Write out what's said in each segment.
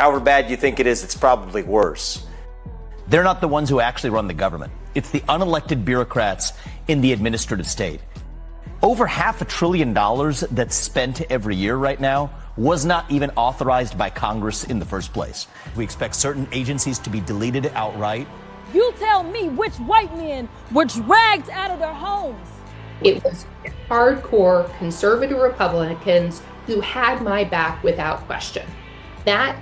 However bad you think it is, it's probably worse. They're not the ones who actually run the government. It's the unelected bureaucrats in the administrative state. Over $500 billion that's spent every year right now was not even authorized by Congress in the first place. We expect certain agencies to be deleted outright. You tell me which white men were dragged out of their homes. It was hardcore conservative Republicans who had my back without question. That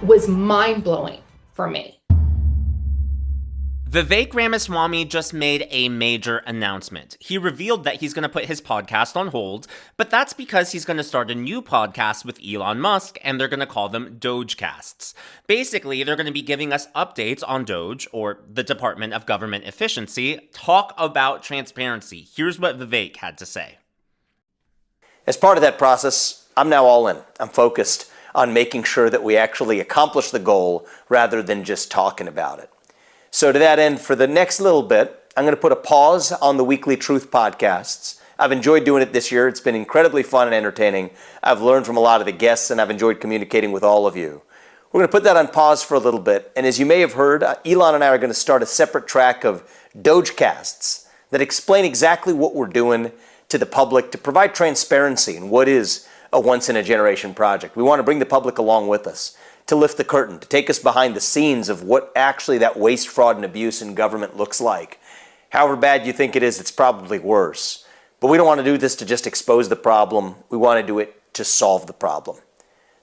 was mind-blowing for me. Vivek Ramaswamy just made a major announcement. He revealed that he's going to put his podcast on hold, but that's because he's going to start a new podcast with Elon Musk, and they're going to call them Dogecasts. Basically, they're going to be giving us updates on Doge, or the Department of Government Efficiency, talk about transparency. Here's what Vivek had to say. As part of that process, I'm now all in. I'm focused on making sure that we actually accomplish the goal rather than just talking about it. So to that end, for the next little bit, I'm going to put a pause on the Weekly Truth podcasts. I've enjoyed doing it this year. It's been incredibly fun and entertaining. I've learned from a lot of the guests, and I've enjoyed communicating with all of you. We're going to put that on pause for a little bit. And as you may have heard, Elon and I are going to start a separate track of Dogecasts that explain exactly what we're doing to the public to provide transparency in what is a once-in-a-generation project. We want to bring the public along with us, to lift the curtain, to take us behind the scenes of what actually that waste, fraud, and abuse in government looks like. However bad you think it is, it's probably worse. But we don't want to do this to just expose the problem. We want to do it to solve the problem.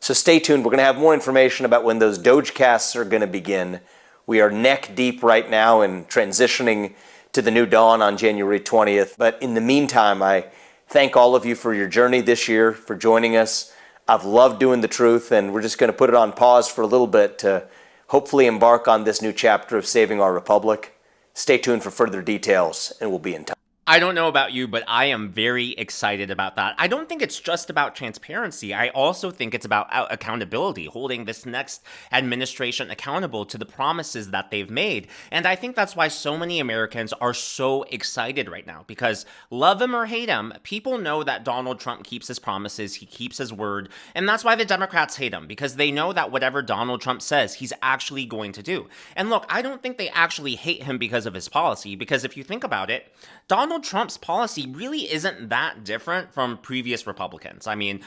So stay tuned. We're going to have more information about when those Dogecasts are going to begin. We are neck deep right now in transitioning to the new dawn on January 20th. But in the meantime, I thank all of you for your journey this year, for joining us. I've loved doing the truth, and we're just going to put it on pause for a little bit to hopefully embark on this new chapter of saving our republic. Stay tuned for further details, and we'll be in touch. I don't know about you, but I am very excited about that. I don't think it's just about transparency. I also think it's about accountability, holding this next administration accountable to the promises that they've made. And I think that's why so many Americans are so excited right now, because love him or hate him, people know that Donald Trump keeps his promises, he keeps his word, and that's why the Democrats hate him, because they know that whatever Donald Trump says, he's actually going to do. And look, I don't think they actually hate him because of his policy, because if you think about it, Donald Trump's policy really isn't that different from previous Republicans. I mean,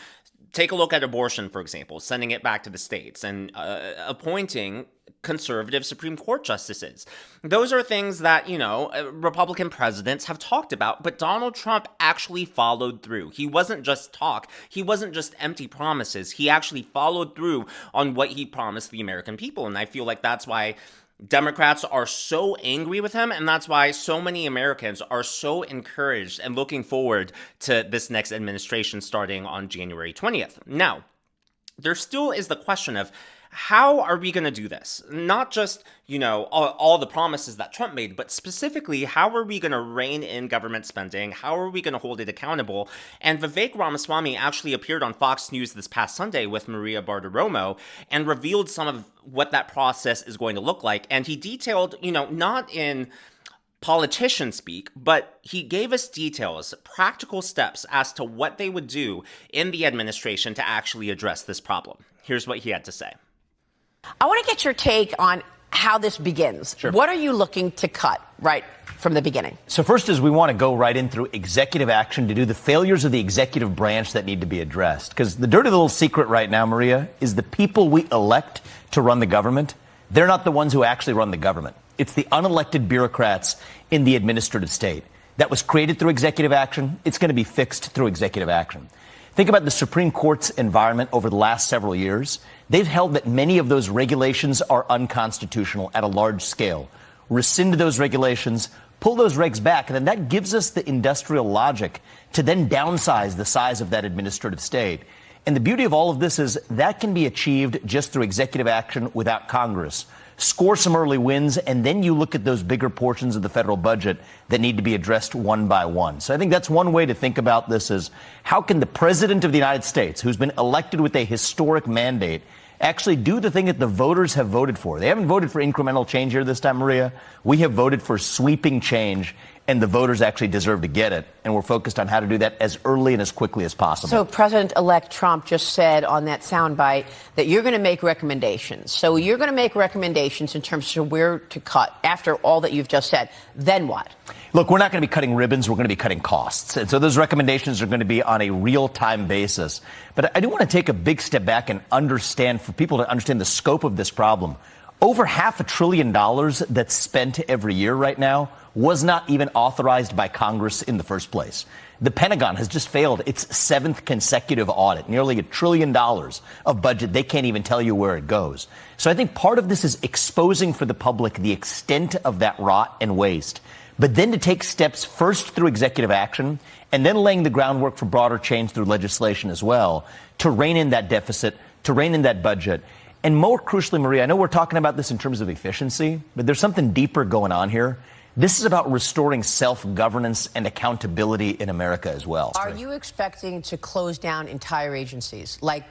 take a look at abortion, for example, sending it back to the states and appointing conservative Supreme Court justices. Those are things that, Republican presidents have talked about, but Donald Trump actually followed through. He wasn't just talk. He wasn't just empty promises. He actually followed through on what he promised the American people. And I feel like that's why Democrats are so angry with him, and that's why so many Americans are so encouraged and looking forward to this next administration starting on January 20th. Now, there still is the question of how are we going to do this? Not just, all the promises that Trump made, but specifically, how are we going to rein in government spending? How are we going to hold it accountable? And Vivek Ramaswamy actually appeared on Fox News this past Sunday with Maria Bartiromo and revealed some of what that process is going to look like. And he detailed, not in politician speak, but he gave us details, practical steps as to what they would do in the administration to actually address this problem. Here's what he had to say. I want to get your take on how this begins. Sure. What are you looking to cut right from the beginning? So first is we want to go right in through executive action to do the failures of the executive branch that need to be addressed. Because the dirty little secret right now, Maria, is the people we elect to run the government, they're not the ones who actually run the government. It's the unelected bureaucrats in the administrative state. That was created through executive action. It's going to be fixed through executive action. Think about the Supreme Court's environment over the last several years. They've held that many of those regulations are unconstitutional at a large scale. Rescind those regulations, pull those regs back, and then that gives us the industrial logic to then downsize the size of that administrative state. And the beauty of all of this is that can be achieved just through executive action without Congress. Score some early wins, and then you look at those bigger portions of the federal budget that need to be addressed one by one. So I think that's one way to think about this is how can the president of the United States, who's been elected with a historic mandate, actually do the thing that the voters have voted for? They haven't voted for incremental change here this time, Maria. We have voted for sweeping change, and the voters actually deserve to get it. And we're focused on how to do that as early and as quickly as possible. So President-elect Trump just said on that soundbite that you're going to make recommendations. So you're going to make recommendations in terms of where to cut after all that you've just said. Then what? Look, we're not going to be cutting ribbons. We're going to be cutting costs. And so those recommendations are going to be on a real-time basis. But I do want to take a big step back and understand, for people to understand the scope of this problem. Over $500 billion that's spent every year right now was not even authorized by Congress in the first place. The Pentagon has just failed its seventh consecutive audit, nearly $1 trillion of budget. They can't even tell you where it goes. So I think part of this is exposing for the public the extent of that rot and waste, but then to take steps first through executive action and then laying the groundwork for broader change through legislation as well to rein in that deficit, to rein in that budget. And more crucially, Maria, I know we're talking about this in terms of efficiency, but there's something deeper going on here. This is about restoring self-governance and accountability in America as well. Are you expecting to close down entire agencies, like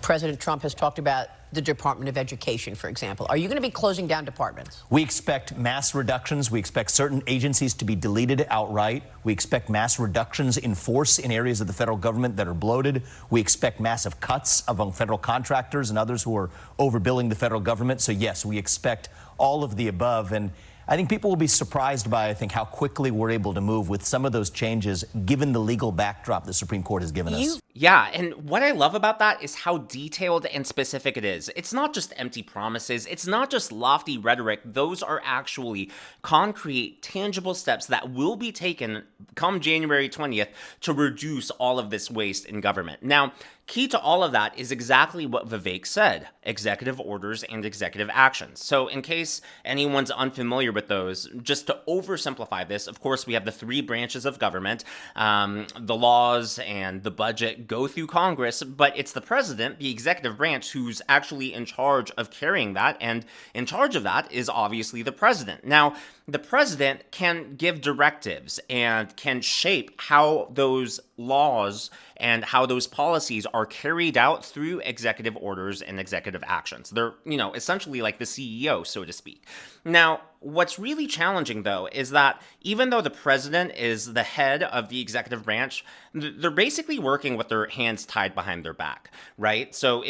President Trump has talked about the Department of Education, for example? Are you going to be closing down departments? We expect mass reductions. We expect certain agencies to be deleted outright. We expect mass reductions in force in areas of the federal government that are bloated. We expect massive cuts among federal contractors and others who are overbilling the federal government. So, yes, we expect all of the above. And I think people will be surprised by, how quickly we're able to move with some of those changes, given the legal backdrop the Supreme Court has given us. Yeah, and what I love about that is how detailed and specific it is. It's not just empty promises. It's not just lofty rhetoric. Those are actually concrete, tangible steps that will be taken come January 20th to reduce all of this waste in government. Now, key to all of that is exactly what Vivek said: executive orders and executive actions. So in case anyone's unfamiliar with those, just to oversimplify this, of course, we have the three branches of government. The laws and the budget go through Congress, but it's the president, the executive branch, who's actually in charge of carrying that. And in charge of that is obviously the president. Now, the president can give directives and can shape how those laws and how those policies are carried out through executive orders and executive actions. They're, essentially like the CEO, so to speak. Now, what's really challenging, though, is that even though the president is the head of the executive branch, they're basically working with their hands tied behind their back, right? So,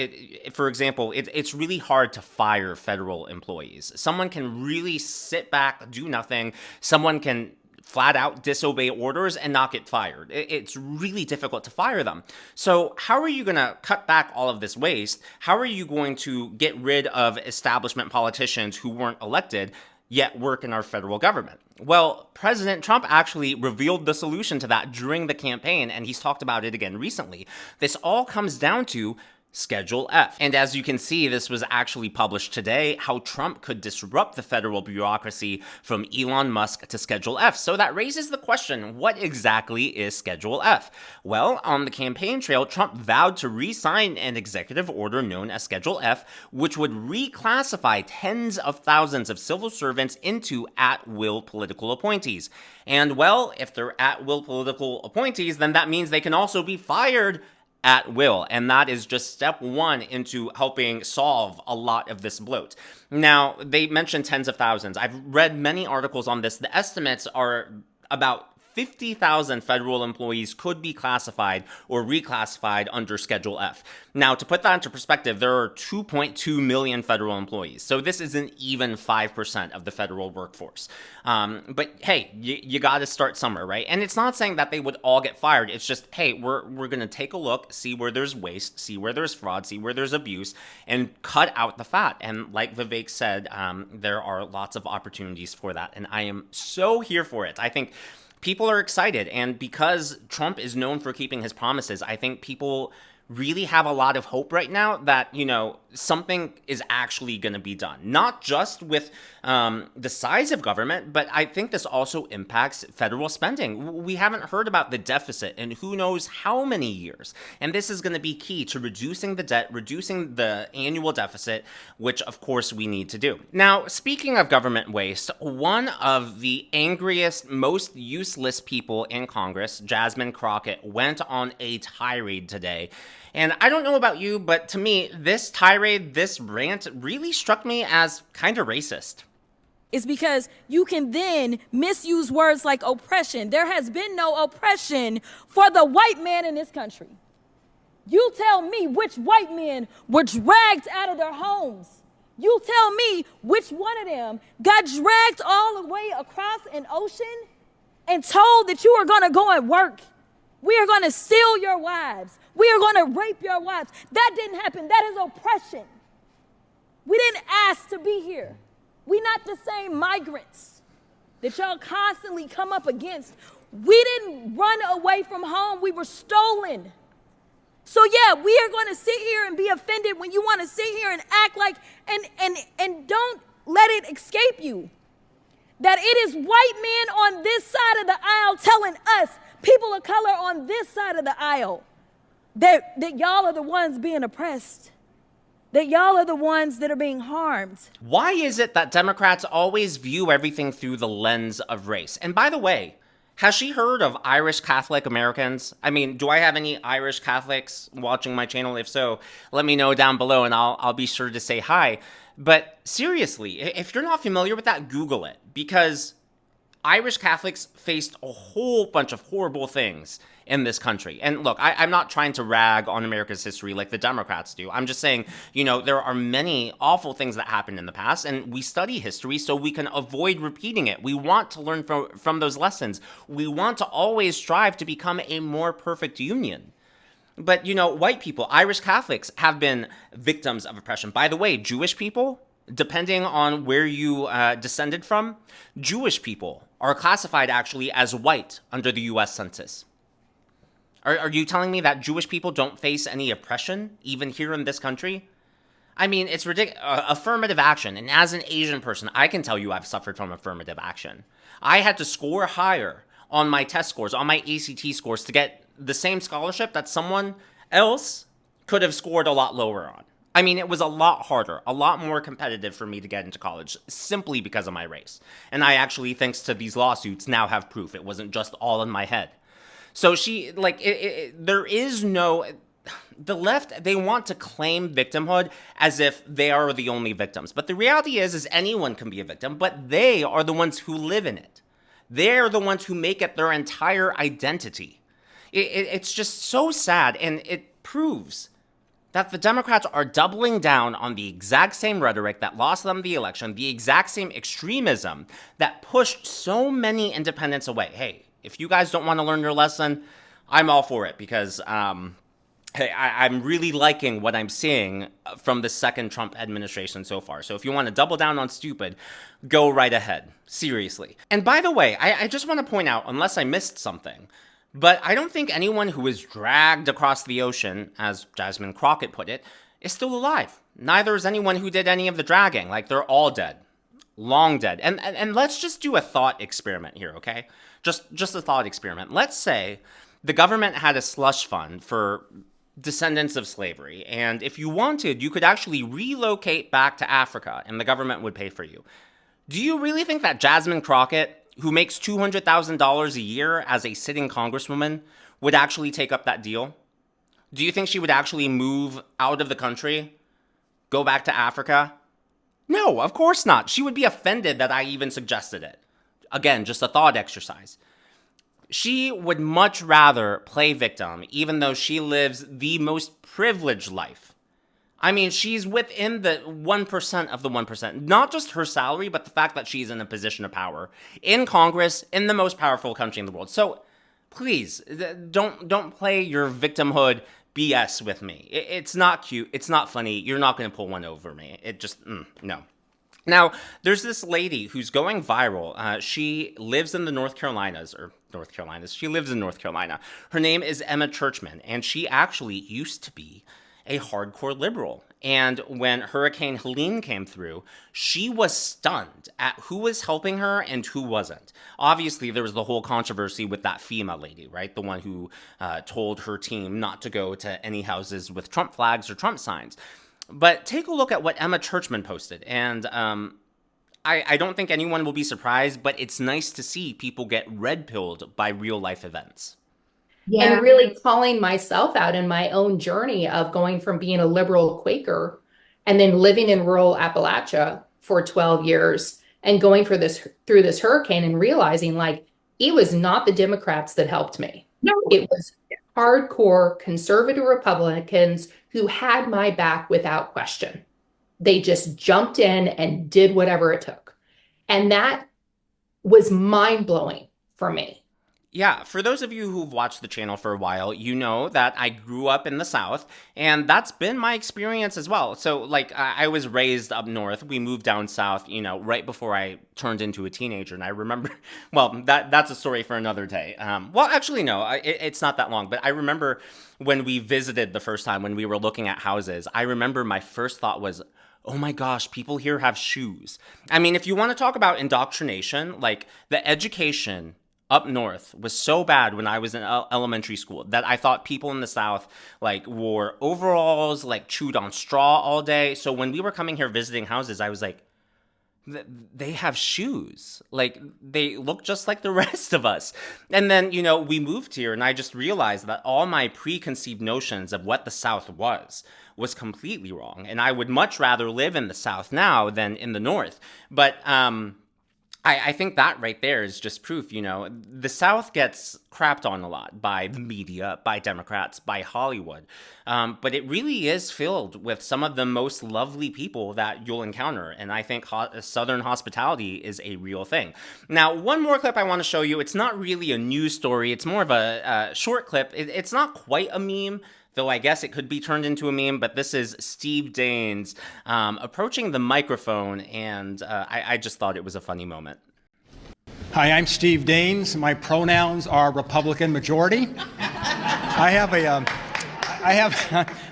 for example, it's really hard to fire federal employees. Someone can really sit back, do nothing. Someone can flat out disobey orders and not get fired. It's really difficult to fire them. So how are you going to cut back all of this waste? How are you going to get rid of establishment politicians who weren't elected yet work in our federal government? Well, President Trump actually revealed the solution to that during the campaign, and he's talked about it again recently. This all comes down to Schedule F. And as you can see, this was actually published today, how Trump could disrupt the federal bureaucracy from Elon Musk to Schedule F. So that raises the question, what exactly is Schedule F? Well, on the campaign trail, Trump vowed to re-sign an executive order known as Schedule F, which would reclassify tens of thousands of civil servants into at-will political appointees. And well, if they're at-will political appointees, then that means they can also be fired at will. And that is just step one into helping solve a lot of this bloat. Now, they mentioned tens of thousands. I've read many articles on this. The estimates are about 50,000 federal employees could be classified or reclassified under Schedule F. Now, to put that into perspective, there are 2.2 million federal employees. So this isn't even 5% of the federal workforce. But hey, you got to start somewhere, right? And it's not saying that they would all get fired. It's just, hey, we're going to take a look, see where there's waste, see where there's fraud, see where there's abuse, and cut out the fat. And like Vivek said, there are lots of opportunities for that. And I am so here for it. I think people are excited, and because Trump is known for keeping his promises, I think people really have a lot of hope right now that, something is actually going to be done. Not just with the size of government, but I think this also impacts federal spending. We haven't heard about the deficit in who knows how many years. And this is going to be key to reducing the debt, reducing the annual deficit, which of course we need to do. Now, speaking of government waste, one of the angriest, most useless people in Congress, Jasmine Crockett, went on a tirade today. And I don't know about you, but to me, this tirade, this rant really struck me as kind of racist. is because you can then misuse words like oppression. There has been no oppression for the white man in this country. You tell me which white men were dragged out of their homes. You tell me which one of them got dragged all the way across an ocean and told that you are going to go and work. We are going to steal your wives. We are going to rape your wives. That didn't happen. That is oppression. We didn't ask to be here. We're not the same migrants that y'all constantly come up against. We didn't run away from home. We were stolen. So yeah, we are going to sit here and be offended when you want to sit here and act like, and don't let it escape you that it is white men on this side of the aisle telling us, people of color on this side of the aisle, that y'all are the ones being oppressed, that y'all are the ones that are being harmed. Why is it that Democrats always view everything through the lens of race? And by the way, has she heard of Irish Catholic Americans? I mean, do I have any Irish Catholics watching my channel? If so, let me know down below and I'll be sure to say hi. But seriously, if you're not familiar with that, Google it, because Irish Catholics faced a whole bunch of horrible things in this country. And look, I'm not trying to rag on America's history like the Democrats do. I'm just saying, you know, there are many awful things that happened in the past, and we study history so we can avoid repeating it. We want to learn from those lessons. We want to always strive to become a more perfect union. But, you know, white people, Irish Catholics have been victims of oppression. By the way, Jewish people, depending on where you descended from, Jewish people are classified actually as white under the U.S. Census. Are you telling me that Jewish people don't face any oppression, even here in this country? I mean, it's ridiculous. Affirmative action. And as an Asian person, I can tell you I've suffered from affirmative action. I had to score higher on my test scores, on my ACT scores, to get the same scholarship that someone else could have scored a lot lower on. I mean, it was a lot harder, a lot more competitive for me to get into college simply because of my race. And I actually, thanks to these lawsuits, now have proof. It wasn't just all in my head. So there is no, the left, they want to claim victimhood as if they are the only victims. But the reality is anyone can be a victim, but they are the ones who live in it. They're the ones who make it their entire identity. It's just so sad, and it proves that the Democrats are doubling down on the exact same rhetoric that lost them the election, the exact same extremism that pushed so many independents away. Hey, if you guys don't want to learn your lesson, I'm all for it, because hey, I'm really liking what I'm seeing from the second Trump administration so far. So if you want to double down on stupid, go right ahead. Seriously. And by the way, I just want to point out, unless I missed something, but I don't think anyone who was dragged across the ocean, as Jasmine Crockett put it, is still alive. Neither is anyone who did any of the dragging. Like, they're all dead. Long dead. And let's just do a thought experiment here, okay? Just a thought experiment. Let's say the government had a slush fund for descendants of slavery, and if you wanted, you could actually relocate back to Africa, and the government would pay for you. Do you really think that Jasmine Crockett, who makes $200,000 a year as a sitting congresswoman, would actually take up that deal? Do you think she would actually move out of the country, go back to Africa? No, of course not. She would be offended that I even suggested it. Again, just a thought exercise. She would much rather play victim, even though she lives the most privileged life. I mean, she's within the 1% of the 1%. Not just her salary, but the fact that she's in a position of power in Congress, in the most powerful country in the world. So please, don't play your victimhood BS with me. It's not cute. It's not funny. You're not going to pull one over me. It just, no. Now, there's this lady who's going viral. She lives in the North Carolinas. She lives in North Carolina. Her name is Emma Churchman, and she actually used to be a hardcore liberal. And when Hurricane Helene came through, she was stunned at who was helping her and who wasn't. Obviously, there was the whole controversy with that FEMA lady, right? The one who told her team not to go to any houses with Trump flags or Trump signs. But take a look at what Emma Churchman posted. And I don't think anyone will be surprised, but it's nice to see people get red-pilled by real-life events. Yeah. And really calling myself out in my own journey of going from being a liberal Quaker and then living in rural Appalachia for 12 years and going through this hurricane and realizing like it was not the Democrats that helped me. No, it was hardcore conservative Republicans who had my back without question. They just jumped in and did whatever it took. And that was mind-blowing for me. Yeah, for those of you who've watched the channel for a while, you know that I grew up in the South, and that's been my experience as well. So, like, I was raised up north. We moved down south, you know, right before I turned into a teenager. And I remember, well, that's a story for another day. Well, actually, no, it's not that long. But I remember when we visited the first time, when we were looking at houses, I remember my first thought was, oh my gosh, people here have shoes. I mean, if you want to talk about indoctrination, like the education up north was so bad when I was in elementary school that I thought people in the South like wore overalls, like chewed on straw all day. So when we were coming here visiting houses, I was like, they have shoes. Like, they look just like the rest of us. And then, you know, we moved here and I just realized that all my preconceived notions of what the South was completely wrong. And I would much rather live in the South now than in the North. But, I think that right there is just proof, you know, the South gets crapped on a lot by the media, by Democrats, by Hollywood. But it really is filled with some of the most lovely people that you'll encounter. And I think Southern hospitality is a real thing. Now, one more clip I want to show you. It's not really a news story. It's more of a short clip. It's not quite a meme, though I guess it could be turned into a meme, but this is Steve Daines approaching the microphone, and I just thought it was a funny moment. Hi, I'm Steve Daines. My pronouns are Republican majority. I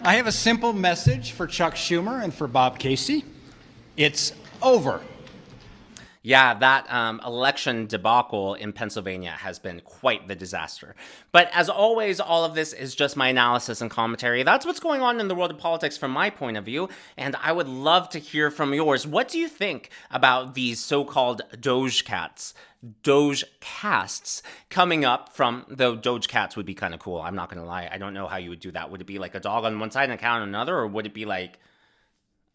have a simple message for Chuck Schumer and for Bob Casey. It's over. Yeah, that election debacle in Pennsylvania has been quite the disaster. But as always, all of this is just my analysis and commentary. That's what's going on in the world of politics from my point of view, and I would love to hear from yours. What do you think about these so-called Doge casts coming up from, though Doge cats would be kind of cool, I'm not going to lie. I don't know how you would do that. Would it be like a dog on one side and a cat on another, or would it be like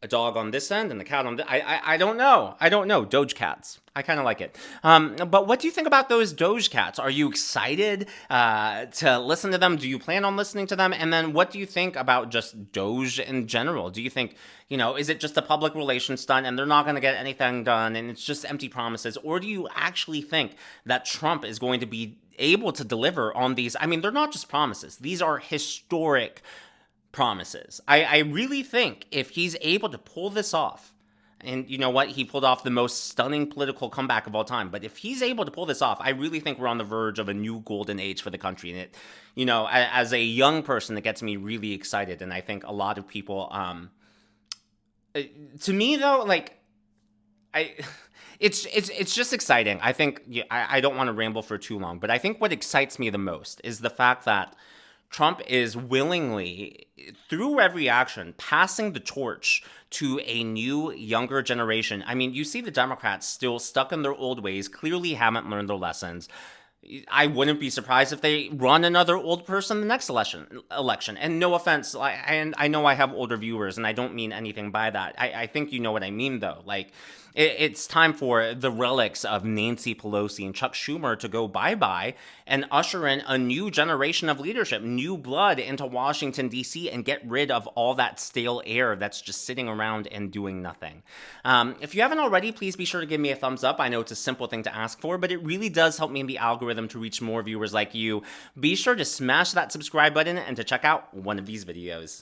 a dog on this end and the cat on this? I don't know. I don't know. Doge cats. I kind of like it. But what do you think about those Doge cats? Are you excited to listen to them? Do you plan on listening to them? And then what do you think about just Doge in general? Do you think, you know, is it just a public relations stunt and they're not going to get anything done and it's just empty promises? Or do you actually think that Trump is going to be able to deliver on these? I mean, they're not just promises. These are historic promises. I really think if he's able to pull this off, and you know what, he pulled off the most stunning political comeback of all time, but if he's able to pull this off, I really think we're on the verge of a new golden age for the country. And it, you know, as a young person, it gets me really excited. And I think a lot of people, to me though, like, it's just exciting. I think, I don't want to ramble for too long, but I think what excites me the most is the fact that Trump is willingly, through every action, passing the torch to a new, younger generation. I mean, you see the Democrats still stuck in their old ways, clearly haven't learned their lessons. I wouldn't be surprised if they run another old person the next election. And no offense, and I know I have older viewers, and I don't mean anything by that. I think you know what I mean, though. Like, it's time for the relics of Nancy Pelosi and Chuck Schumer to go bye-bye and usher in a new generation of leadership, new blood into Washington, D.C., and get rid of all that stale air that's just sitting around and doing nothing. If you haven't already, please be sure to give me a thumbs up. I know it's a simple thing to ask for, but it really does help me in the algorithm to reach more viewers like you. Be sure to smash that subscribe button and to check out one of these videos.